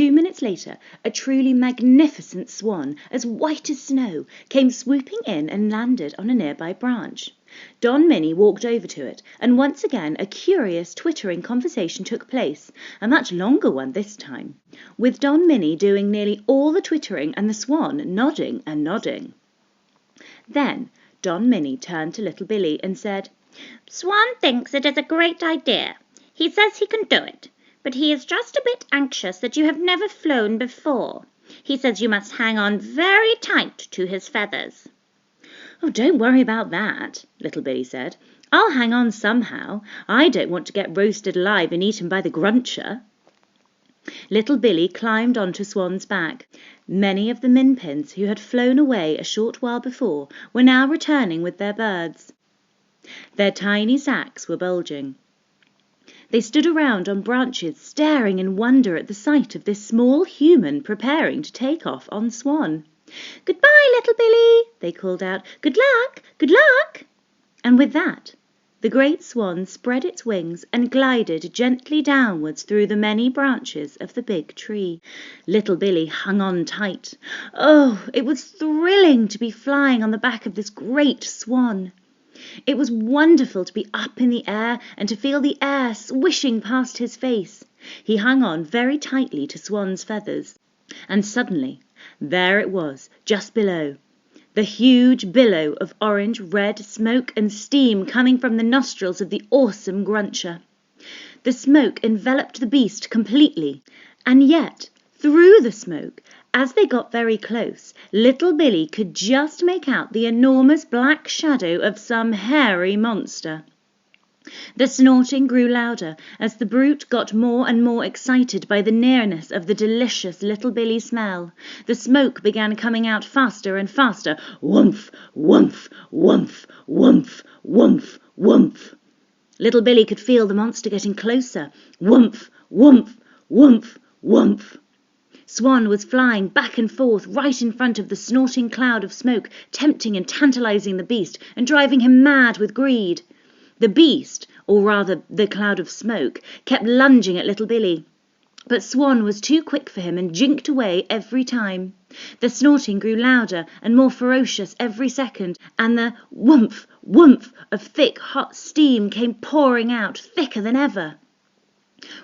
2 minutes later, a truly magnificent swan, as white as snow, came swooping in and landed on a nearby branch. Don Minnie walked over to it, and once again a curious twittering conversation took place, a much longer one this time, with Don Minnie doing nearly all the twittering and the swan nodding and nodding. Then Don Minnie turned to little Billy and said, "Swan thinks it is a great idea. He says he can do it, but he is just a bit anxious that you have never flown before. He says you must hang on very tight to his feathers." "Oh, don't worry about that," little Billy said. "I'll hang on somehow. I don't want to get roasted alive and eaten by the Gruncher." Little Billy climbed onto Swan's back. Many of the Minpins who had flown away a short while before were now returning with their birds. Their tiny sacks were bulging. They stood around on branches, staring in wonder at the sight of this small human preparing to take off on Swan. "Goodbye, little Billy," they called out. "Good luck, good luck." And with that, the great swan spread its wings and glided gently downwards through the many branches of the big tree. Little Billy hung on tight. Oh, it was thrilling to be flying on the back of this great swan. It was wonderful to be up in the air and to feel the air swishing past his face. He hung on very tightly to Swan's feathers. And suddenly, there it was, just below, the huge billow of orange, red smoke and steam coming from the nostrils of the awesome Gruncher. The smoke enveloped the beast completely, and yet, through the smoke, as they got very close, little Billy could just make out the enormous black shadow of some hairy monster. The snorting grew louder as the brute got more and more excited by the nearness of the delicious little Billy smell. The smoke began coming out faster and faster. Woomph, woomph, woomph, woomph, woomph, woomph. Little Billy could feel the monster getting closer. Woomph, woomph, woomph, woomph. Swan was flying back and forth right in front of the snorting cloud of smoke, tempting and tantalizing the beast and driving him mad with greed. The beast, or rather the cloud of smoke, kept lunging at little Billy. But Swan was too quick for him and jinked away every time. The snorting grew louder and more ferocious every second, and the whoomph, whoomph of thick, hot steam came pouring out, thicker than ever.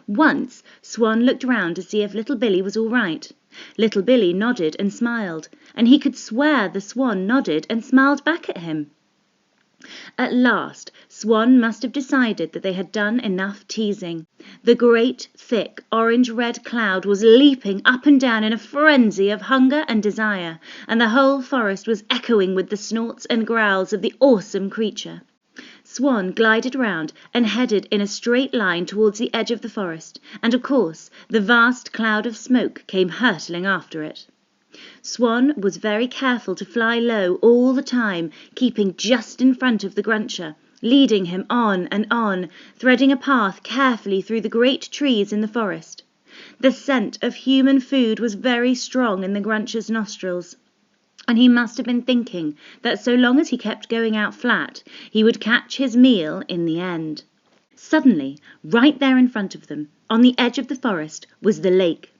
Once Swan looked round to see if little Billy was all right. Little Billy nodded and smiled, and he could swear the Swan nodded and smiled back at him. At last, Swan must have decided that they had done enough teasing. The great, thick, orange-red cloud was leaping up and down in a frenzy of hunger and desire, and the whole forest was echoing with the snorts and growls of the awesome creature. Swan glided round and headed in a straight line towards the edge of the forest, and of course the vast cloud of smoke came hurtling after it. Swan was very careful to fly low all the time, keeping just in front of the Gruncher, leading him on and on, threading a path carefully through the great trees in the forest. The scent of human food was very strong in the Gruncher's nostrils, and he must have been thinking that so long as he kept going out flat, he would catch his meal in the end. Suddenly, right there in front of them, on the edge of the forest, was the lake.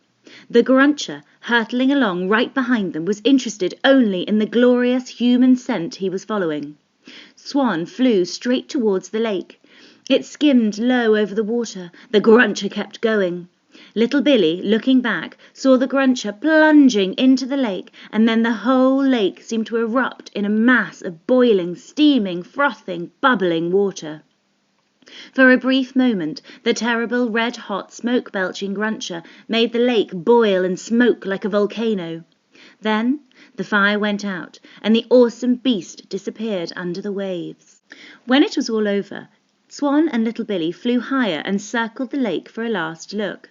The Gruncher, hurtling along right behind them, was interested only in the glorious human scent he was following. Swan flew straight towards the lake. It skimmed low over the water. The Gruncher kept going. Little Billy, looking back, saw the Gruncher plunging into the lake, and then the whole lake seemed to erupt in a mass of boiling, steaming, frothing, bubbling water. For a brief moment, the terrible red-hot, smoke-belching Gruncher made the lake boil and smoke like a volcano. Then the fire went out, and the awesome beast disappeared under the waves. When it was all over, Swan and little Billy flew higher and circled the lake for a last look.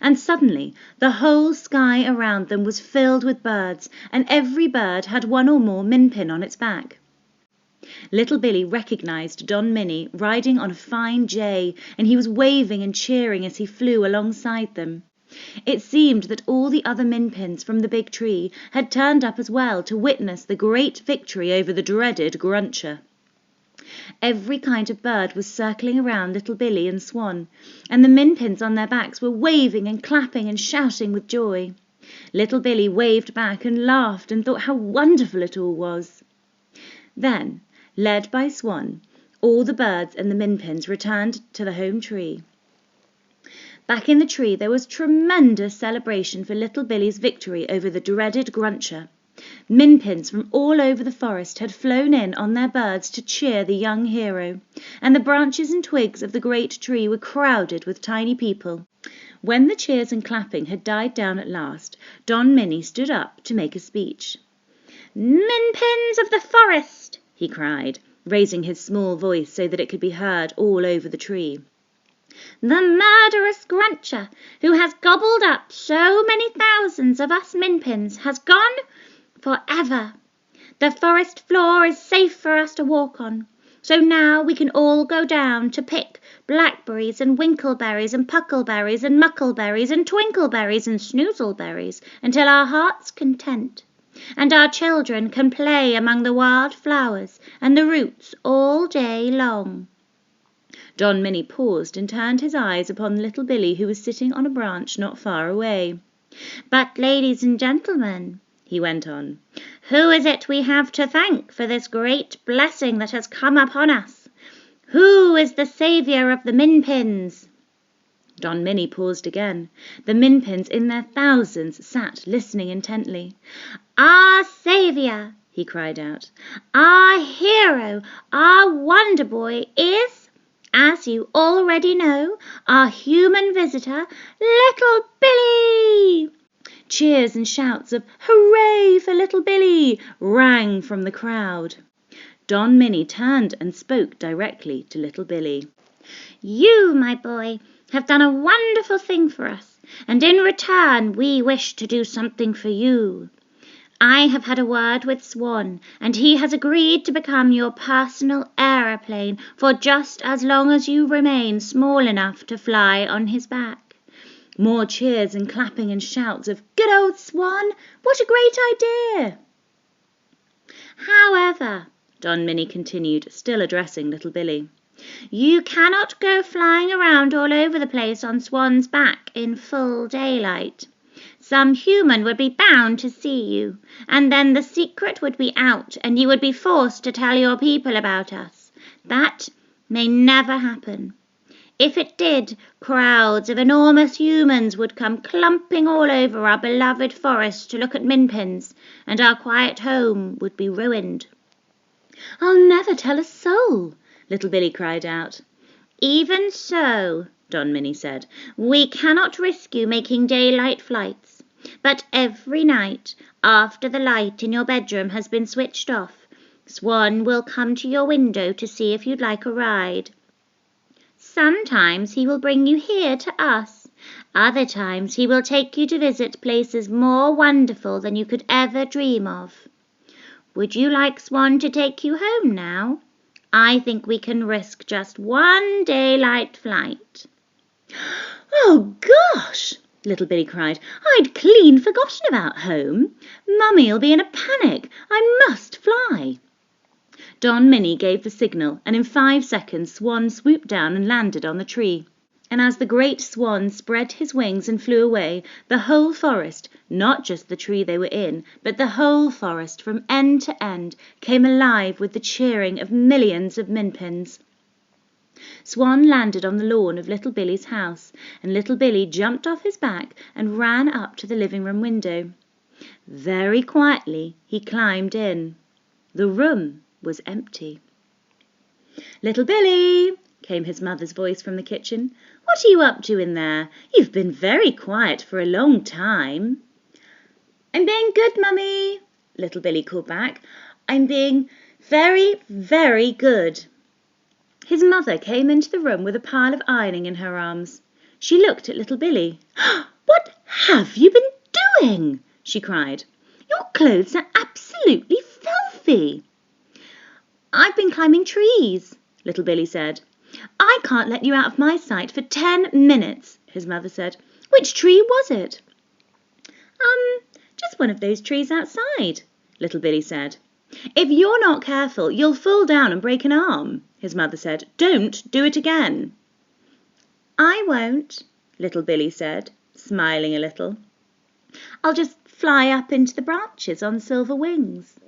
And suddenly the whole sky around them was filled with birds, and every bird had one or more Minpin on its back. Little Billy recognized Don Minnie riding on a fine jay, and he was waving and cheering as he flew alongside them. It seemed that all the other Minpins from the big tree had turned up as well to witness the great victory over the dreaded Gruncher. Every kind of bird was circling around little Billy and Swan, and the Minpins on their backs were waving and clapping and shouting with joy. Little Billy waved back and laughed and thought how wonderful it all was. Then, led by Swan, all the birds and the Minpins returned to the home tree. Back in the tree there was tremendous celebration for little Billy's victory over the dreaded Gruncher. Minpins from all over the forest had flown in on their birds to cheer the young hero, and the branches and twigs of the great tree were crowded with tiny people. When the cheers and clapping had died down at last, Don Minnie stood up to make a speech. "Minpins of the forest," he cried, raising his small voice so that it could be heard all over the tree. "The murderous Gruncher, who has gobbled up so many thousands of us Minpins, has gone forever. The forest floor is safe for us to walk on, so now we can all go down to pick blackberries and winkleberries and puckleberries and muckleberries and twinkleberries and snoozleberries until our heart's content, and our children can play among the wild flowers and the roots all day long." Don Minnie paused and turned his eyes upon little Billy, who was sitting on a branch not far away. "But, ladies and gentlemen," he went on, "who is it we have to thank for this great blessing that has come upon us? Who is the saviour of the Minpins?" Don Minnie paused again. The Minpins in their thousands sat listening intently. "Our saviour," he cried out, "our hero, our wonder boy is, as you already know, our human visitor, little Billy!" Cheers and shouts of "Hooray for little Billy!" rang from the crowd. Don Minnie turned and spoke directly to little Billy. "You, my boy, have done a wonderful thing for us, and in return we wish to do something for you. I have had a word with Swan, and he has agreed to become your personal aeroplane for just as long as you remain small enough to fly on his back." More cheers and clapping and shouts of "Good old Swan! What a great idea!" "However," Don Minnie continued, still addressing little Billy, "you cannot go flying around all over the place on Swan's back in full daylight. Some human would be bound to see you, and then the secret would be out and you would be forced to tell your people about us. That may never happen. If it did, crowds of enormous humans would come clumping all over our beloved forest to look at Minpins, and our quiet home would be ruined." "I'll never tell a soul!" little Billy cried out. "Even so," Don Minnie said, "we cannot risk you making daylight flights. But every night, after the light in your bedroom has been switched off, Swan will come to your window to see if you'd like a ride. Sometimes he will bring you here to us. Other times he will take you to visit places more wonderful than you could ever dream of. Would you like Swan to take you home now? I think we can risk just one daylight flight." "Oh, gosh!" little Billy cried. "I'd clean forgotten about home. Mummy'll be in a panic. I must fly." Don Minnie gave the signal, and in 5 seconds Swan swooped down and landed on the tree. And as the great Swan spread his wings and flew away, the whole forest, not just the tree they were in, but the whole forest from end to end, came alive with the cheering of millions of Minpins. Swan landed on the lawn of little Billy's house, and little Billy jumped off his back and ran up to the living room window. Very quietly he climbed in. The room was empty. "Little Billy," came his mother's voice from the kitchen, "what are you up to in there? You've been very quiet for a long time." "I'm being good, Mummy," little Billy called back. "I'm being very, very good." His mother came into the room with a pile of ironing in her arms. She looked at little Billy. "What have you been doing?" she cried. "Your clothes are absolutely filthy." "I've been climbing trees," little Billy said. "I can't let you out of my sight for 10 minutes, his mother said. "Which tree was it?" Just one of those trees outside," little Billy said. "If you're not careful, you'll fall down and break an arm," his mother said. "Don't do it again." "I won't," little Billy said, smiling a little. "I'll just fly up into the branches on silver wings."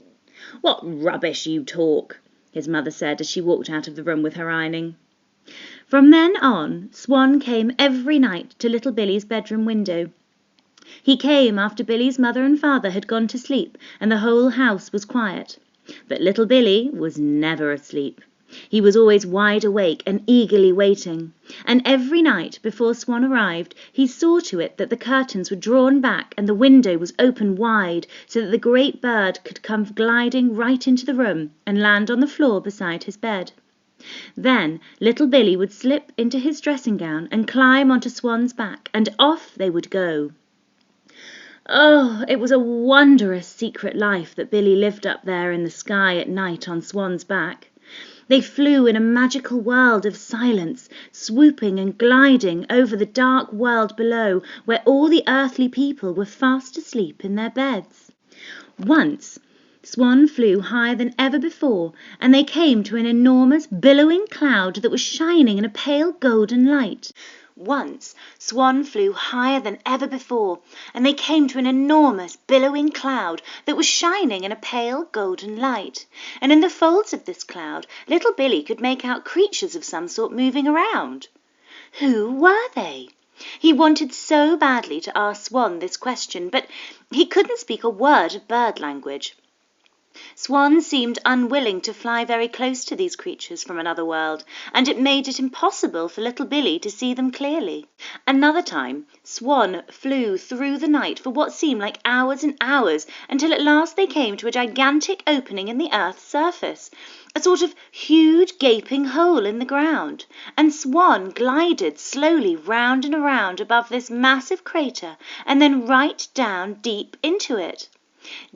"What rubbish you talk," his mother said as she walked out of the room with her ironing. From then on, Swan came every night to little Billy's bedroom window. He came after Billy's mother and father had gone to sleep and the whole house was quiet. But little Billy was never asleep. He was always wide awake and eagerly waiting, and every night before Swan arrived he saw to it that the curtains were drawn back and the window was open wide so that the great bird could come gliding right into the room and land on the floor beside his bed. Then little Billy would slip into his dressing gown and climb onto Swan's back, and off they would go. Oh, it was a wondrous secret life that Billy lived up there in the sky at night on Swan's back. They flew in a magical world of silence, swooping and gliding over the dark world below, where all the earthly people were fast asleep in their beds. Once, Swan flew higher than ever before, and they came to an enormous billowing cloud that was shining in a pale golden light. Once, Swan flew higher than ever before, and they came to an enormous billowing cloud that was shining in a pale golden light. And in the folds of this cloud, little Billy could make out creatures of some sort moving around. Who were they? He wanted so badly to ask Swan this question, but he couldn't speak a word of bird language. Swan seemed unwilling to fly very close to these creatures from another world, and it made it impossible for little Billy to see them clearly. Another time, Swan flew through the night for what seemed like hours and hours, until at last they came to a gigantic opening in the earth's surface, a sort of huge gaping hole in the ground, and Swan glided slowly round and around above this massive crater and then right down deep into it.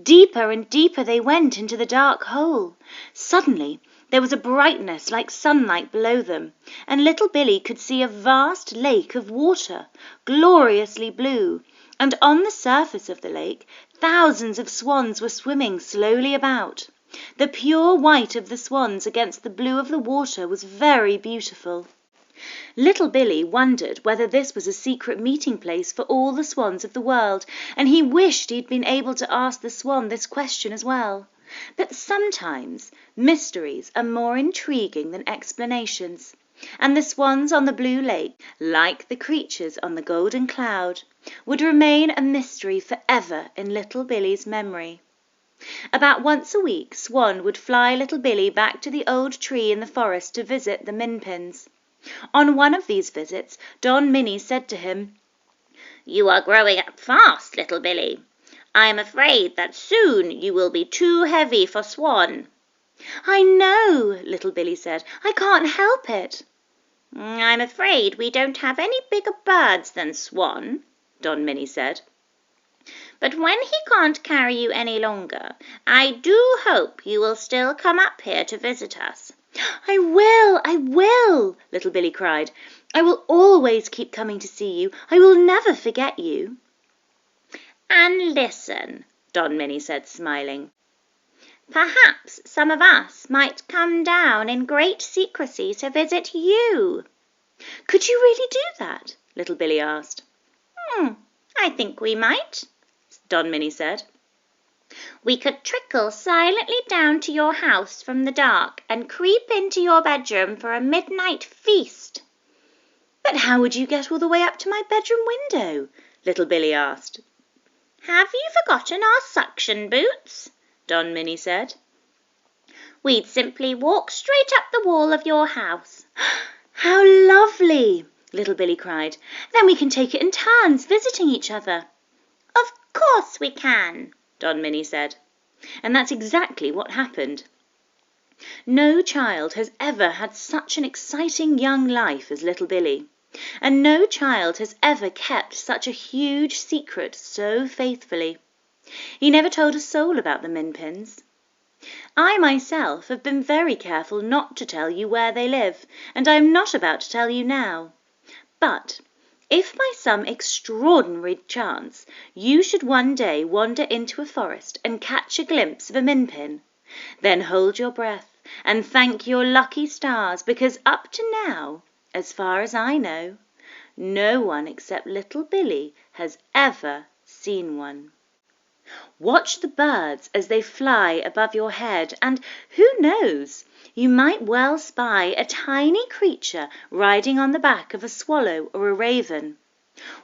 Deeper and deeper they went into the dark hole. Suddenly there was a brightness like sunlight below them, and little Billy could see a vast lake of water, gloriously blue, and on the surface of the lake thousands of swans were swimming slowly about. The pure white of the swans against the blue of the water was very beautiful. Little Billy wondered whether this was a secret meeting place for all the swans of the world, and he wished he'd been able to ask the swan this question as well. But sometimes mysteries are more intriguing than explanations, and the swans on the blue lake, like the creatures on the golden cloud, would remain a mystery forever in little Billy's memory. About once a week, Swan would fly little Billy back to the old tree in the forest to visit the Minpins. On one of these visits, Don Minnie said to him, "You are growing up fast, little Billy. I am afraid that soon you will be too heavy for Swan." "I know," little Billy said. "I can't help it." "I'm afraid we don't have any bigger birds than Swan," Don Minnie said. "But when he can't carry you any longer, I do hope you will still come up here to visit us." I will, little Billy cried. "I will always keep coming to see you. I will never forget you." "And listen," Don Minnie said, smiling. "Perhaps some of us might come down in great secrecy to visit you." "Could you really do that?" little Billy asked. "I think we might," Don Minnie said. "We could trickle silently down to your house from the dark and creep into your bedroom for a midnight feast." "But how would you get all the way up to my bedroom window?" little Billy asked. "Have you forgotten our suction boots?" Don Minnie said. "We'd simply walk straight up the wall of your house." "How lovely!" little Billy cried. "Then we can take it in turns, visiting each other." "Of course we can," Don Minnie said. And that's exactly what happened. No child has ever had such an exciting young life as little Billy, and no child has ever kept such a huge secret so faithfully. He never told a soul about the Minpins. I myself have been very careful not to tell you where they live, and I am not about to tell you now. But if by some extraordinary chance you should one day wander into a forest and catch a glimpse of a Minpin, Then hold your breath and thank your lucky stars, because up to now, as far as I know, no one except little Billy has ever seen one. Watch the birds as they fly above your head, and who knows, you might well spy a tiny creature riding on the back of a swallow or a raven.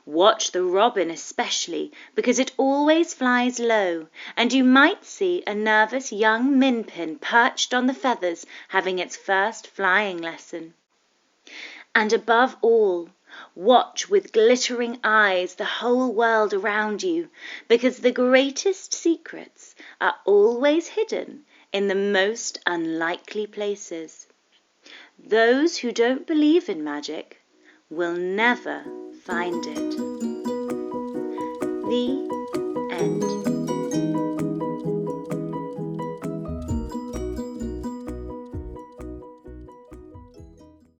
Watch the robin especially, because it always flies low, and you might see a nervous young minpin perched on the feathers having its first flying lesson. And above all, watch with glittering eyes the whole world around you, because the greatest secrets are always hidden in the most unlikely places. Those who don't believe in magic will never find it. The